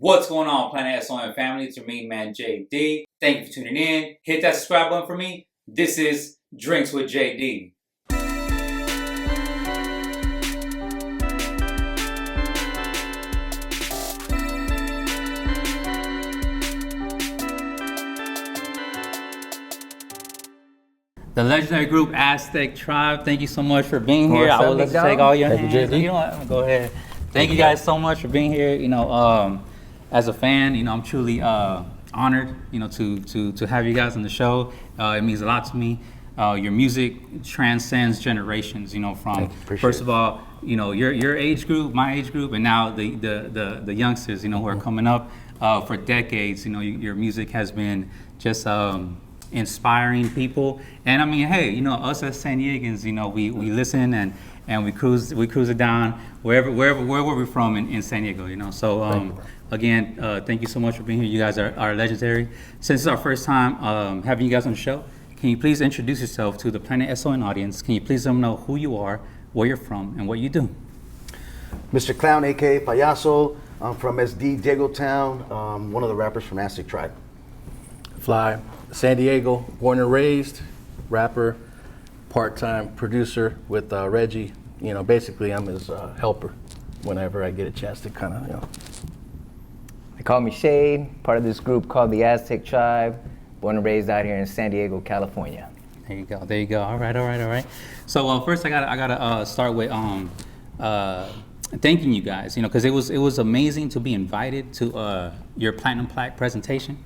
What's going on, Planet S.O.N family? It's your main man, JD. Thank you for tuning in. Hit that subscribe button for me. This is Drinks with JD. The legendary group Aztec Tribe, thank you so much for being here. I would love to take all your hands. You know what? I'm gonna go ahead. Thank you guys so much for being here. You know, as a fan, you know, I'm truly honored, you know, to have you guys on the show. It means a lot to me. Your music transcends generations. You know, from first of all, you know, your age group, my age group, and now the youngsters, you know, who are coming up for decades. You know, your music has been just inspiring people. And I mean, hey, you know, us as San Diegans, you know, we listen and we cruise it down wherever we're from in San Diego, you know. So again, thank you so much for being here. You guys are legendary. Since it's our first time having you guys on the show, can you please introduce yourself to the Planet S.O.N audience? Can you please let them know who you are, where you're from, and what you do? Mr. Clown, aka Payaso. I'm from SD Diego Town, one of the rappers from Aztec Tribe. Fly, San Diego, born and raised, rapper, part-time producer with Reggie. You know, basically I'm his helper whenever I get a chance to kind of, you know. They call me Shade, part of this group called the Aztec Tribe, born and raised out here in San Diego, California. There you go. All right. So first I gotta start with thanking you guys, you know, because it was amazing to be invited to your Platinum Plaque presentation.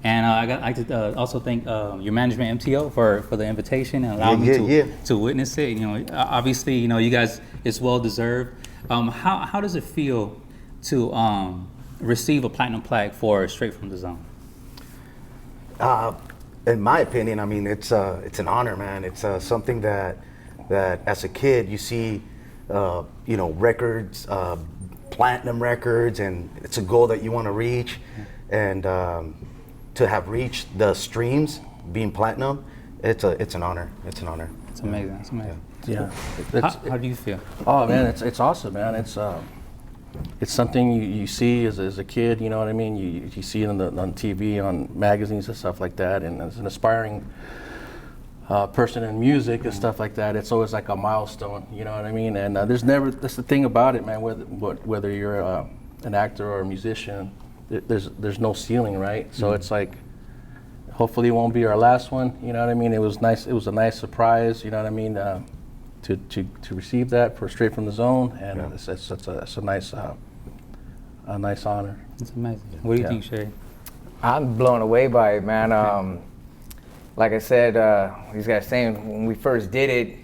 And I could also thank your management, MTO, for the invitation and allowing me to witness it. You know, obviously, you know, you guys, it's well deserved. How does it feel to receive a platinum plaque for Straight from the Zone? In my opinion, I mean, it's an honor, man. It's something that as a kid you see, you know, records, platinum records, and it's a goal that you want to reach, and to have reached the streams being platinum, it's an honor. It's an honor. It's amazing. It's amazing. Yeah. How do you feel? Oh man, it's awesome, man. It's something you see as a kid. You know what I mean? You see it on TV, on magazines and stuff like that. And as an aspiring person in music and stuff like that, it's always like a milestone. You know what I mean? And that's the thing about it, man. Whether you're an actor or a musician, there's no ceiling, right? So it's like, hopefully it won't be our last one. You know what I mean? It was nice. It was a nice surprise. You know what I mean? To receive that for Straight from the Zone, and it's a nice honor. It's amazing. What do you think, Shay? I'm blown away by it, man. Like I said, these guys saying when we first did it,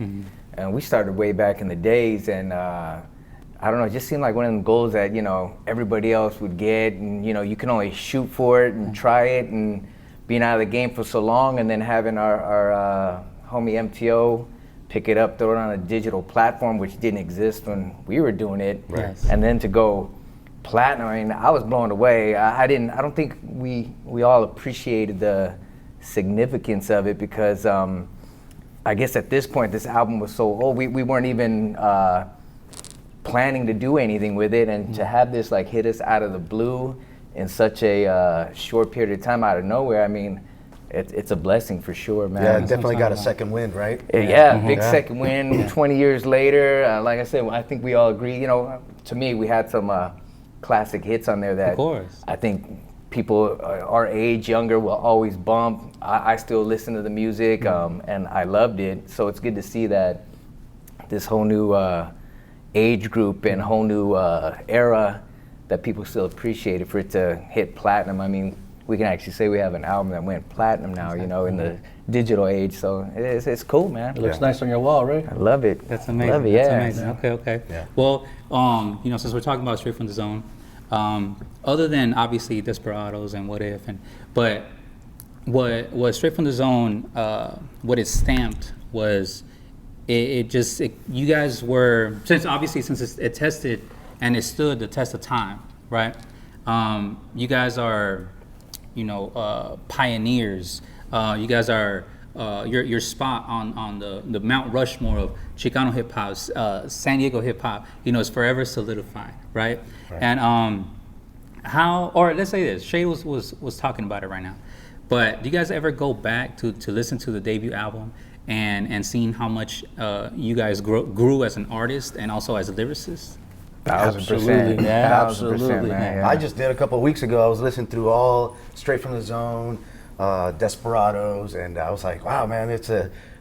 and we started way back in the days, and I don't know, it just seemed like one of them goals that, you know, everybody else would get, and, you know, you can only shoot for it and try it, and being out of the game for so long, and then having our homie MTO pick it up, throw it on a digital platform, which didn't exist when we were doing it. Right. And then to go platinum, I mean, I was blown away. I don't think we all appreciated the significance of it, because I guess at this point, this album was so old, we weren't even planning to do anything with it, and to have this like hit us out of the blue in such a short period of time out of nowhere, I mean, it's a blessing for sure, man. Yeah, it definitely got a second wind, right? Big second wind. 20 years later, like I said, I think we all agree. You know, to me, we had some classic hits on there that of course. I think people our age, younger, will always bump. I still listen to the music, and I loved it. So it's good to see that this whole new age group and whole new era that people still appreciate it, for it to hit platinum. I mean, we can actually say we have an album that went platinum now, you know, in the digital age. So it's cool, man. It looks nice on your wall, right? I love it. That's amazing. Love it, That's yeah. amazing. Okay. Yeah. Well, you know, since we're talking about Straight from the Zone, other than obviously Desperados and What If, but what Straight from the Zone, what it stamped was, you guys were, since it tested and it stood the test of time, right? You guys are, you know, pioneers. You guys are your spot on the Mount Rushmore of Chicano hip hop, San Diego hip hop. You know, is forever solidified, right? And how, or let's say this, Shay was talking about it right now, but do you guys ever go back to listen to the debut album and seeing how much you guys grew as an artist and also as a lyricist? 1,000%. Yeah, 1,000%, absolutely. man. Yeah. I just did a couple of weeks ago. I was listening through all Straight from the Zone, Desperados, and I was like, wow, man, it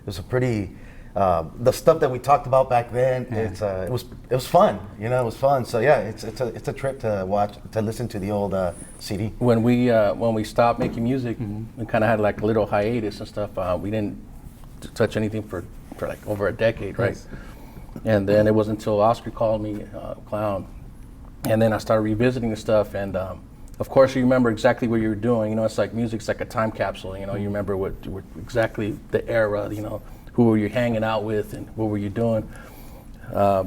was a pretty. The stuff that we talked about back then, it was fun. You know, it was fun. So yeah, it's a trip to listen to the old CD. When we stopped making music, we kind of had like a little hiatus and stuff. We didn't touch anything for like over a decade, right? Yes. And then it wasn't until Oscar called me, Clown, and then I started revisiting the stuff. And of course, you remember exactly what you were doing. You know, it's like music's like a time capsule. You know, you remember what exactly the era. You know, who were you hanging out with and what were you doing? Yeah,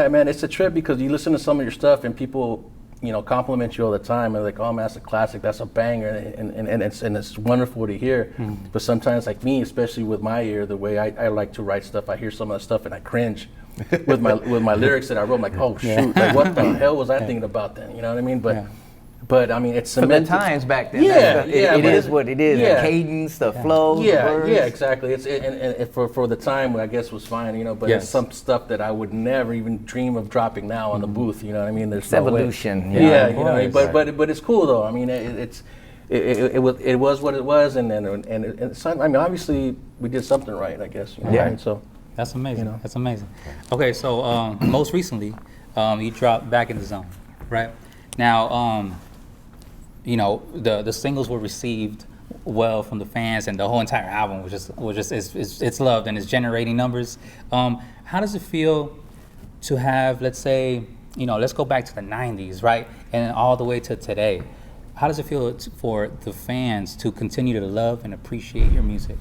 man, it's a trip because you listen to some of your stuff and people, you know, compliment you all the time. They're like, oh man, that's a classic, that's a banger, and it's wonderful to hear. But sometimes, like me, especially with my ear, the way I like to write stuff, I hear some of the stuff and I cringe with my lyrics that I wrote. I'm like, oh shoot, like what the hell was I thinking about then? You know what I mean? But I mean, it's For the times back then. Yeah, it is what it is. Yeah. The cadence, the flow, the words. Yeah, exactly. And for the time, I guess was fine, you know. But it's some stuff that I would never even dream of dropping now on the booth. You know what I mean? There's It's evolution. Yeah, you know. But it's cool though. I mean, it was what it was, and I mean, obviously we did something right, I guess. You know, right? So That's amazing. You know. That's amazing. Okay, so most recently, you dropped Back in the Zone, right? Now, you know, the singles were received well from the fans, and the whole entire album was just it's loved and it's generating numbers. How does it feel to have, let's say, you know, let's go back to the '90s, right, and all the way to today? How does it feel for the fans to continue to love and appreciate your music?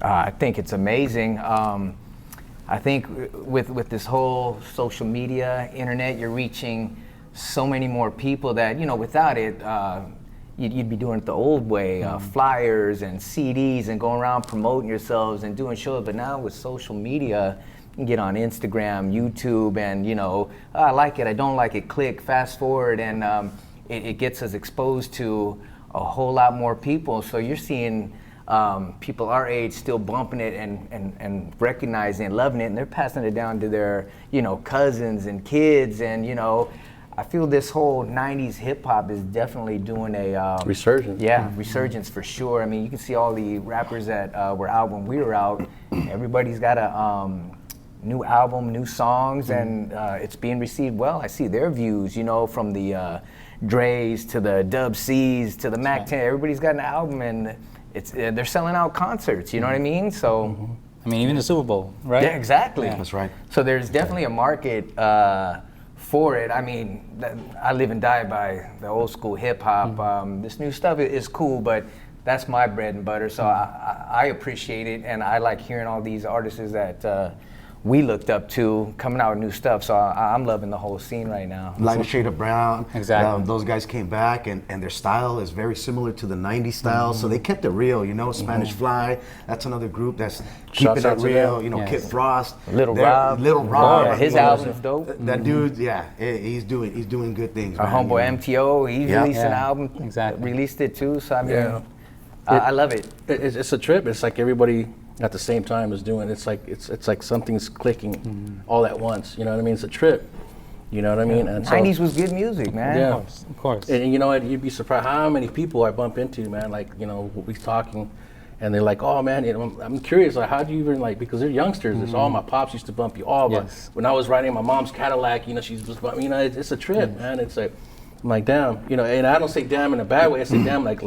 I think it's amazing. I think with this whole social media, internet, you're reaching so many more people that, you know, without it, you'd be doing it the old way, flyers and CDs and going around promoting yourselves and doing shows. But now with social media, you can get on Instagram, YouTube, and, you know, I like it, I don't like it, click, fast forward, and it gets us exposed to a whole lot more people. So you're seeing people our age still bumping it and recognizing and loving it, and they're passing it down to their, you know, cousins and kids, and, you know, I feel this whole 90s hip hop is definitely doing a resurgence. Yeah, resurgence for sure. I mean, you can see all the rappers that were out when we were out. Everybody's got a new album, new songs, and it's being received well. I see their views, you know, from the Dre's to the Dub C's to the Mac 10. Everybody's got an album, and they're selling out concerts. You know what I mean? So, I mean, even the Super Bowl, right? Yeah, exactly. Yeah. That's right. So there's definitely a market for it. I mean, I live and die by the old school hip hop. This new stuff is cool, but that's my bread and butter. So I appreciate it, and I like hearing all these artists that we looked up to coming out with new stuff. So I'm loving the whole scene right now. Lighter shade of brown. Exactly. Those guys came back, and their style is very similar to the 90s style. So they kept it real, you know. Spanish Fly, that's another group that's keeping it real. You know, Kid Frost. Little Rob. Yeah, his album's dope. That dude, he's doing good things. Our man, homeboy you know. MTO, he released an album. Exactly. Released it too. So I mean, I love it. It's a trip. It's like everybody at the same time is doing. It's like something's clicking all at once. You know what I mean? It's a trip. You know what I mean? And so, 90s was good music, man. Yeah. Of course. And you know what? You'd be surprised how many people I bump into, man. Like, you know, we're talking, and they're like, "Oh man, you know, I'm curious. Like, how do you even like?" Because they're youngsters. It's all my pops used to bump you. All Yes. when I was riding my mom's Cadillac, you know, she's just bumping. You know, it's a trip, man. It's like, I'm like, damn. You know, and I don't say damn in a bad way. I say damn like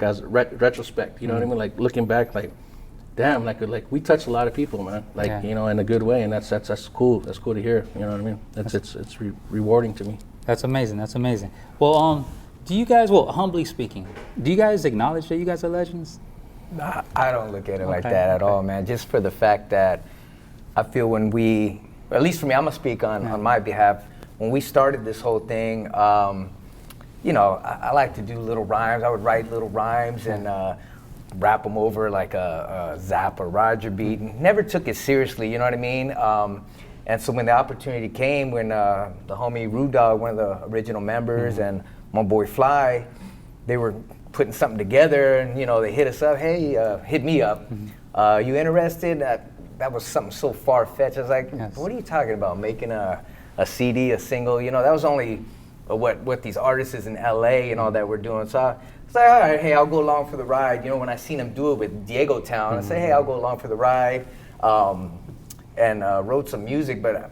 as retrospect. You know what I mean? Like looking back, like. Damn, like we touch a lot of people, man. Like you know, in a good way, and that's cool. That's cool to hear. You know what I mean? It's rewarding to me. That's amazing. That's amazing. Well, do you guys? Well, humbly speaking, do you guys acknowledge that you guys are legends? Nah, I don't look at it like that at all, man. Just for the fact that I feel when we, at least for me, I'm gonna speak on my behalf. When we started this whole thing, you know, I like to do little rhymes. I would write little rhymes and rap them over like a Zapp or Roger beat. Never took it seriously, you know what I mean? And so when the opportunity came, when the homie Rude Dog, one of the original members, and my boy Fly, they were putting something together, and they hit us up. Hey, hit me up. You interested? That was something so far-fetched. I was like, what are you talking about? Making a CD, a single? That was only what these artists in LA and all that were doing. So I was like, all right, hey, I'll go along for the ride. When I seen him do it with Diego Town, I said, hey, I'll go along for the ride. And wrote some music, but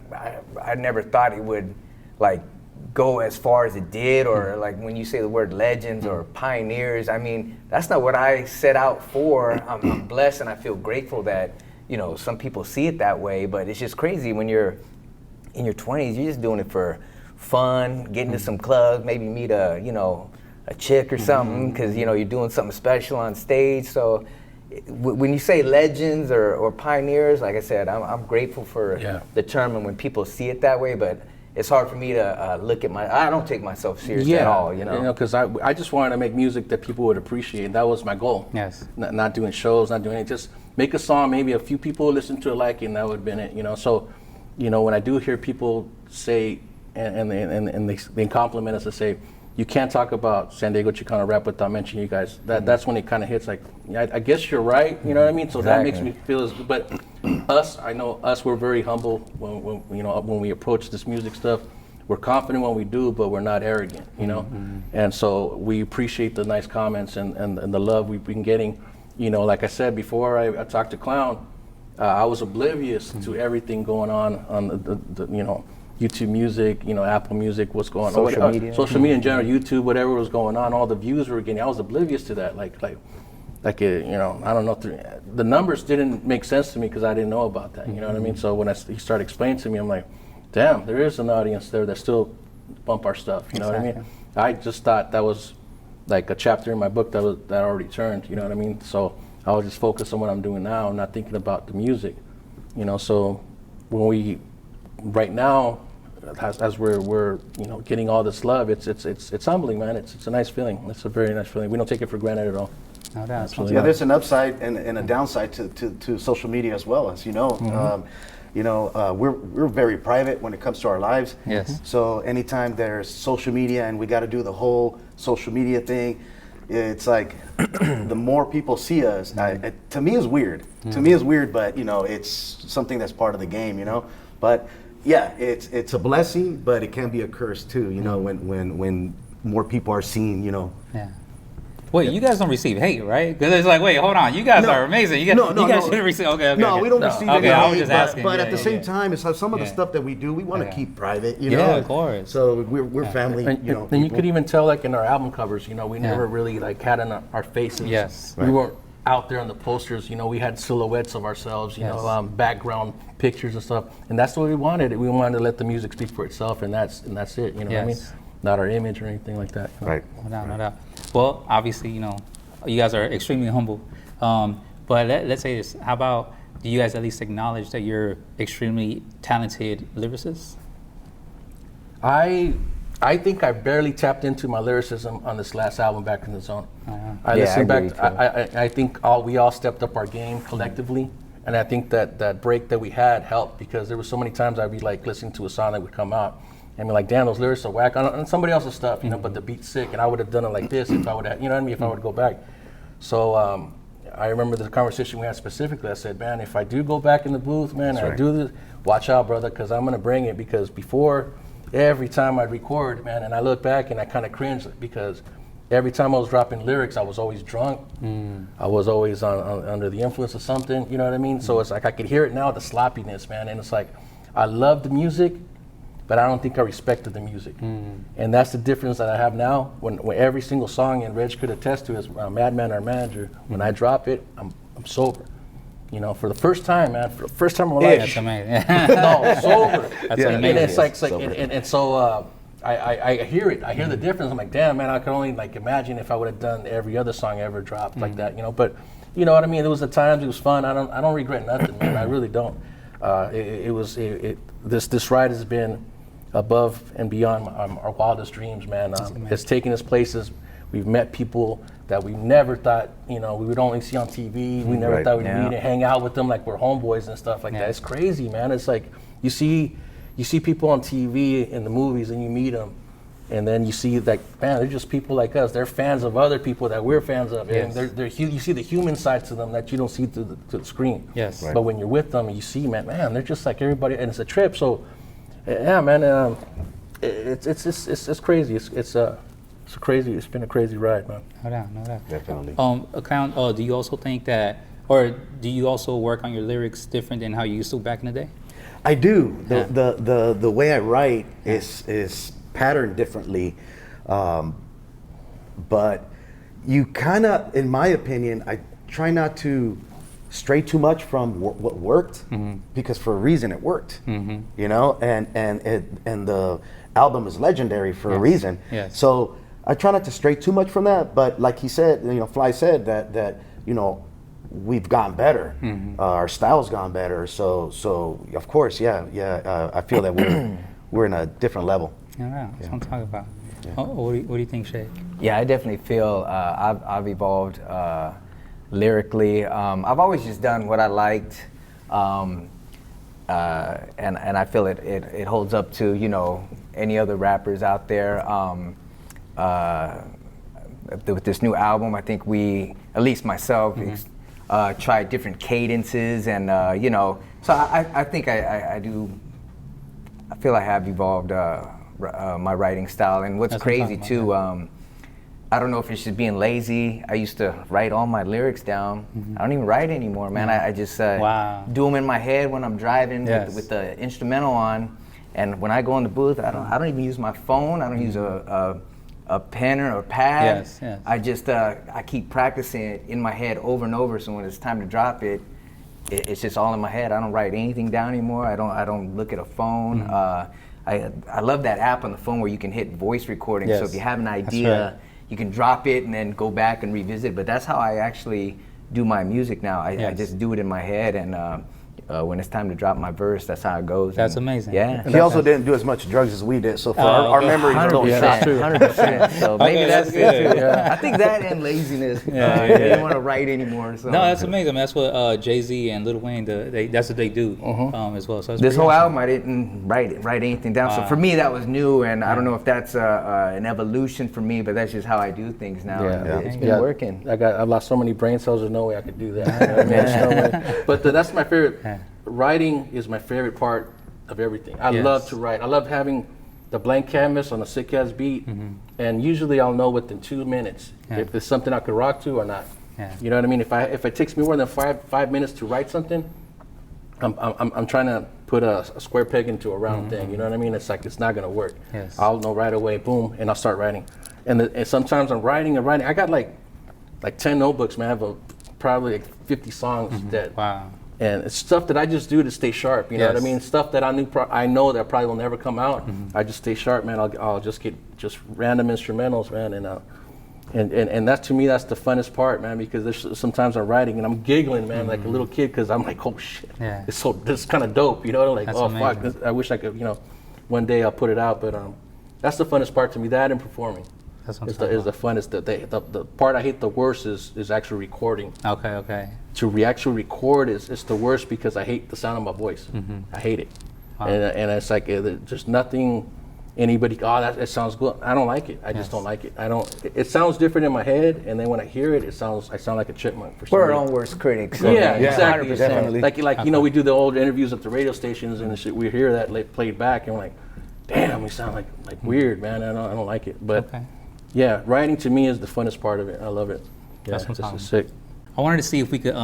I never thought it would like go as far as it did, or like when you say the word legends or pioneers, I mean, that's not what I set out for. I'm blessed and I feel grateful that, some people see it that way, but it's just crazy when you're in your 20s, you're just doing it for fun, getting to some clubs, maybe meet a chick or something, because, you're doing something special on stage. So when you say legends or pioneers, like I said, I'm grateful for the term, and when people see it that way, but it's hard for me to look at I don't take myself serious at all, because I just wanted to make music that people would appreciate. That was my goal. Yes. Not doing shows, not doing it, just make a song, maybe a few people listen to it like it, and that would have been it, So, when I do hear people say, and they compliment us and say, you can't talk about San Diego Chicano rap without mentioning you guys. That's when it kind of hits like, I guess you're right, you know what I mean? So that makes me feel but I know us, we're very humble when we approach this music stuff. We're confident when we do, but we're not arrogant, And so we appreciate the nice comments and the love we've been getting. Like I said before, I talked to Clown, I was oblivious to everything going on the YouTube Music, Apple Music, what's going on? Social media in general, YouTube, whatever was going on, all the views we were getting. I was oblivious to that. Like I don't know. The numbers didn't make sense to me because I didn't know about that. You know what I mean? So when he started explaining to me, I'm like, damn, there is an audience there that still bump our stuff. You know what I mean? I just thought that was like a chapter in my book that already turned. You know what I mean? So I was just focused on what I'm doing now, not thinking about the music. So when right now, as we're getting all this love, it's humbling, man. It's a nice feeling. It's a very nice feeling. We don't take it for granted at all. No doubt. There's an upside and a downside to social media as well, as you know. We're very private when it comes to our lives. Yes. So anytime there's social media and we got to do the whole social media thing, it's like the more people see us, to me is weird. To me is weird, but it's something that's part of the game, But yeah, it's a blessing, but it can be a curse too, when more people are seen, Yeah. Wait, you guys don't receive hate, right? Because it's like, wait, hold on, you guys are amazing. You guys shouldn't receive. Okay. No, we don't receive any hate. I was just asking. But at the same time, it's some of the stuff that we do, we want to keep private, Yeah, of course. So we're family, And you could even tell, like in our album covers, we never really like had in our faces. Yes. We weren't out there on the posters. We had silhouettes of ourselves. Background pictures and stuff, and that's what we wanted. We wanted to let the music speak for itself, and that's it. What I mean? Not our image or anything like that. Right. No doubt. Well, obviously, you guys are extremely humble. But let's say this. How about, do you guys at least acknowledge that you're extremely talented lyricists? I think I barely tapped into my lyricism on this last album, Back in the Zone. I listened back. I think we all stepped up our game collectively. And I think that break that we had helped, because there were so many times I'd be like listening to a song that would come out and be like, damn, those lyrics are whack on somebody else's stuff, but the beat's sick, and I would have done it like this if I would have, if I would go back. So I remember the conversation we had specifically. I said, man, if I do go back in the booth, man, I do this, watch out, brother, because I'm gonna bring it. Because before, every time I'd record, man, and I look back and I kind of cringe, because every time I was dropping lyrics, I was always drunk. I was always under the influence of something, you know what I mean? So it's like I could hear it now, the sloppiness, man. And it's like, I love the music, but I don't think I respected the music. And that's the difference that I have now. When every single song, and Reg could attest to, is Madman, our manager, when I drop it, I'm sober. For the first time, man, for the first time in my life. That's amazing. No, sober. That's amazing. And it's like and so I hear it. I hear the difference. I'm like, damn, man, I can only like imagine if I would have done every other song I ever dropped like that, But you know what I mean? There was the times, it was fun. I don't regret nothing, man. I really don't. This ride has been above and beyond our wildest dreams, man. It's taken us places. We've met people that we never thought, we would only see on TV. We never thought we'd meet and hang out with them like we're homeboys and stuff like that. It's crazy, man. It's like you see people on TV in the movies, and you meet them, and then you see like, man, they're just people like us. They're fans of other people that we're fans of. Yes. And you see the human side to them that you don't see through the screen. Yes. Right. But when you're with them, you see, man, they're just like everybody, and it's a trip. So, yeah, man, it's crazy. It's been a crazy ride, man. No doubt. Definitely. Do you also think that, or do you also work on your lyrics different than how you used to back in the day? I do. The way I write is patterned differently, but you kind of, in my opinion, I try not to stray too much from what worked, because for a reason it worked, you know, and the album is legendary for a reason. Yes. So I try not to stray too much from that, but like he said, you know, Fly said that you know, we've gotten better, our style's gone better. So of course, I feel that we're in a different level. Yeah, that's what I'm talking about. Yeah. What do you think, Shay? Yeah, I definitely feel I've evolved lyrically. I've always just done what I liked, and I feel it holds up to, you know, any other rappers out there. With this new album, I think at least myself, tried different cadences, and you know, so I think I do. I feel I have evolved my writing style, and what's crazy too. I don't know if it's just being lazy. I used to write all my lyrics down. I don't even write anymore, man. I just do them in my head when I'm driving with the instrumental on, and when I go in the booth, I don't even use my phone. I don't use a pen or a pad. Yes. I just I keep practicing it in my head over and over. So when it's time to drop it, it's just all in my head. I don't write anything down anymore. I don't look at a phone. I love that app on the phone where you can hit voice recording. So if you have an idea, you can drop it and then go back and revisit. But that's how I actually do my music now. I just do it in my head, and when it's time to drop my verse, that's how it goes. That's amazing. Yeah. He also didn't do as much drugs as we did, so for our memories don't shot. 100%. So maybe that's good too. Yeah. I think that and laziness. They didn't want to write anymore. So. No, that's amazing. That's what Jay-Z and Lil Wayne, that's what they do as well. So this whole album, I didn't write anything down. So for me, that was new, and I don't know if that's an evolution for me, but that's just how I do things now. Yeah. It's been working. I've lost so many brain cells. There's no way I could do that. There's no way. But that's my favorite. Writing is my favorite part of everything. I love to write. I love having the blank canvas on a sick ass beat, and usually I'll know within 2 minutes if there's something I could rock to or not. You know what I mean? If it takes me more than five minutes to write something, I'm trying to put a square peg into a round thing. You know what I mean? It's like it's not gonna work. I'll know right away, boom, and I'll start writing. And sometimes I'm writing. I got like 10 notebooks, man. I have probably like 50 songs that. Wow. And it's stuff that I just do to stay sharp, you know what I mean? Stuff that I know that probably will never come out. I just stay sharp, man. I'll just get just random instrumentals, man, and that to me, that's the funnest part, man, because there's sometimes I'm writing and I'm giggling, man, like a little kid, because I'm like, oh shit, it's kind of dope, you know? Like, that's amazing. Fuck, I wish I could, you know, one day I'll put it out, but that's the funnest part to me. That and performing. Is the funnest. The part I hate the worst is actually recording. Okay. To actually record is the worst, because I hate the sound of my voice. I hate it. Wow. And it's like there's nothing anybody. It sounds good. I don't like it. I just don't like it. It sounds different in my head, and then when I hear it, I sound like a chipmunk. We're our own worst critics. So Exactly. 100%. Definitely. Like you know, we do the old interviews at the radio stations and shit. We hear that played back, and we're like, damn, we sound like weird, man. I don't like it. But yeah, writing to me is the funnest part of it. I love it. That's what I'm talking about. Sick. I wanted to see if we could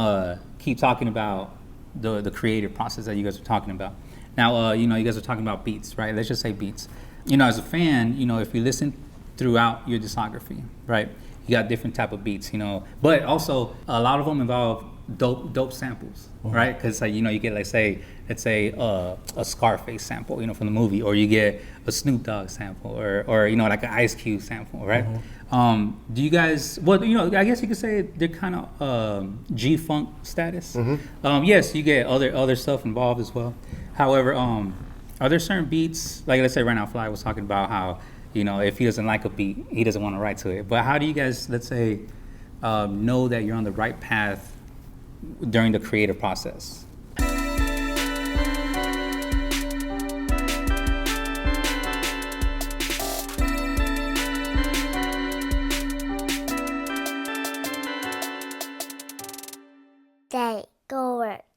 keep talking about the creative process that you guys were talking about. Now, you know, you guys are talking about beats, right? Let's just say beats. You know, as a fan, you know, if you listen throughout your discography, right, you got different type of beats, you know, but also a lot of them involve dope samples, right? Because you know, you get let's say a Scarface sample, you know, from the movie, or you get a Snoop Dogg sample, or you know, like an Ice Cube sample, right? Do you guys? Well, you know, I guess you could say they're kind of G-funk status. Yes, you get other stuff involved as well. However, are there certain beats, like let's say right now, Fly was talking about how, you know, if he doesn't like a beat, he doesn't want to write to it. But how do you guys, let's say, know that you're on the right path during the creative process? day. Go work.